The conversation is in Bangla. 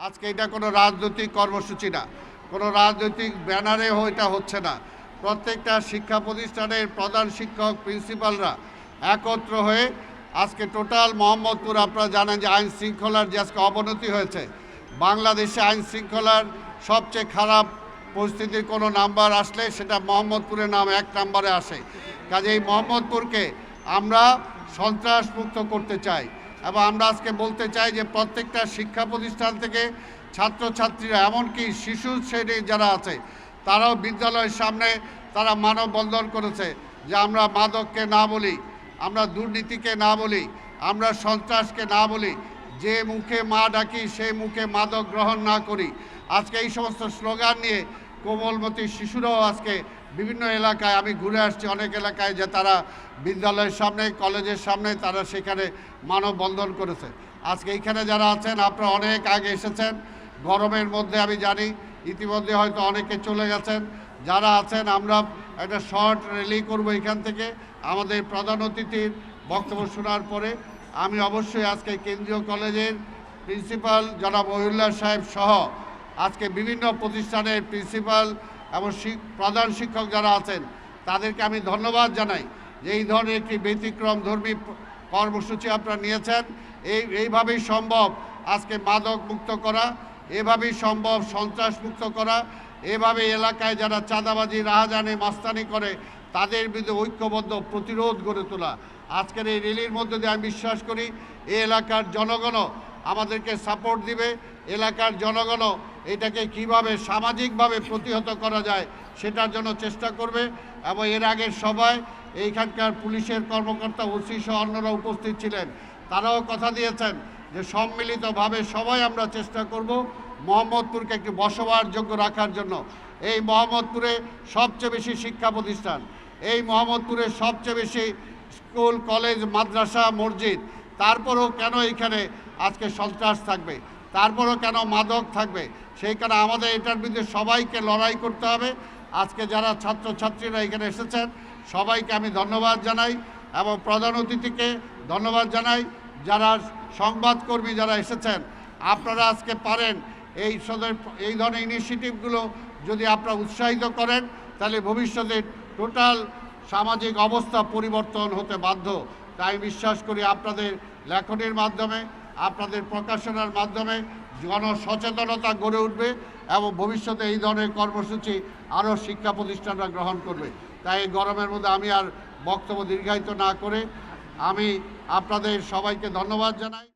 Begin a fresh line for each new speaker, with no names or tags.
আজকে এটা কোনো রাজনৈতিক কর্মসূচি না, কোনো রাজনৈতিক ব্যানারে এটা হচ্ছে না। প্রত্যেকটা শিক্ষা প্রতিষ্ঠানের প্রধান শিক্ষক প্রিন্সিপালরা একত্র হয়ে আজকে টোটাল মোহাম্মদপুর, আপনারা জানেন যে আইন শৃঙ্খলার যে আজকে অবনতি হয়েছে, বাংলাদেশে আইন শৃঙ্খলার সবচেয়ে খারাপ পরিস্থিতির কোনো নাম্বার আসলে সেটা মোহাম্মদপুরের নাম 1 নম্বরে আসে। কাজেই মোহাম্মদপুরকে আমরা সন্ত্রাসমুক্ত করতে চাই এবং আমরা আজকে বলতে চাই যে প্রত্যেকটা শিক্ষা প্রতিষ্ঠান থেকে ছাত্রছাত্রীরা, এমনকি শিশু শ্রেণী যারা আছে, তারাও বিদ্যালয়ের সামনে তারা মানববন্ধন করেছে যে আমরা মাদককে না বলি, আমরা দুর্নীতিকে না বলি, আমরা সন্ত্রাসকে না বলি, যে মুখে মা ডাকি সেই মুখে মাদক গ্রহণ না করি। আজকে এই সমস্ত স্লোগান নিয়ে কোমলমতি শিশুরাও আজকে বিভিন্ন এলাকায়, আমি ঘুরে আসছি অনেক এলাকায়, যে তারা বিদ্যালয়ের সামনে, কলেজের সামনে তারা সেখানে মানববন্ধন করেছে। আজকে এইখানে যারা আছেন আপনারা অনেক আগে এসেছেন, গরমের মধ্যে আমি জানি ইতিমধ্যে হয়তো অনেকে চলে গেছেন। যারা আছেন আমরা একটা শর্ট র্যালি করব এখান থেকে আমাদের প্রধান অতিথির বক্তব্য শোনার পরে। আমি অবশ্যই আজকে কেন্দ্রীয় কলেজের প্রিন্সিপাল জনাব মহিউল্লাহ সাহেব সহ আজকে বিভিন্ন প্রতিষ্ঠানের প্রিন্সিপাল এবং প্রধান শিক্ষক যারা আছেন তাদেরকে আমি ধন্যবাদ জানাই যে এই ধরনের একটি ব্যতিক্রমধর্মী কর্মসূচি আপনারা নিয়েছেন। এইভাবেই সম্ভব আজকে মাদক মুক্ত করা, এভাবেই সম্ভব সন্ত্রাস মুক্ত করা, এভাবে এলাকায় যারা চাঁদাবাজি, রাহাজানি, মাস্তানি করে তাদের বিরুদ্ধে ঐক্যবদ্ধ প্রতিরোধ গড়ে তোলা। আজকের এই র্যালির মধ্যে দিয়ে আমি বিশ্বাস করি এই এলাকার জনগণও আমাদেরকে সাপোর্ট দিবে, এলাকার জনগণও এটাকে কিভাবে সামাজিকভাবে প্রতিহত করা যায় সেটার জন্য চেষ্টা করবে। এবং এর আগের সভায় এইখানকার পুলিশের কর্মকর্তা, ওসি সহ অন্যরা উপস্থিত ছিলেন, তারাও কথা দিয়েছেন যে সম্মিলিতভাবে সবাই আমরা চেষ্টা করব মোহাম্মদপুরকে একটি বসবাসযোগ্য রাখার জন্য। এই মোহাম্মদপুরে সবচেয়ে বেশি শিক্ষা প্রতিষ্ঠান, এই মোহাম্মদপুরে সবচেয়ে বেশি স্কুল, কলেজ, মাদ্রাসা, মসজিদ, তারপরেও কেন এখানে আজকে সন্ত্রাস থাকবে, তারপরেও কেন মাদক থাকবে? সেই কারণে আমাদের এটার বিরুদ্ধে সবাইকে লড়াই করতে হবে। আজকে যারা ছাত্রছাত্রীরা এখানে এসেছেন সবাইকে আমি ধন্যবাদ জানাই এবং প্রধান অতিথিকে ধন্যবাদ জানাই। যারা সংবাদকর্মী যারা এসেছেন, আপনারা আজকে পারেন এই ধরনের ইনিশিয়েটিভগুলো যদি আপনারা উৎসাহিত করেন তাহলে ভবিষ্যতে টোটাল সামাজিক অবস্থা পরিবর্তন হতে বাধ্য। তাই বিশ্বাস করি আপনাদের লেখনের মাধ্যমে, আপনাদের প্রকাশনার মাধ্যমে জনসচেতনতা গড়ে উঠবে এবং ভবিষ্যতে এই ধরনের কর্মসূচি আরও শিক্ষা প্রতিষ্ঠানরা গ্রহণ করবে। তাই এই গরমের মধ্যে আমি আর বক্তব্য দীর্ঘায়িত না করে আমি আপনাদের সবাইকে ধন্যবাদ জানাই।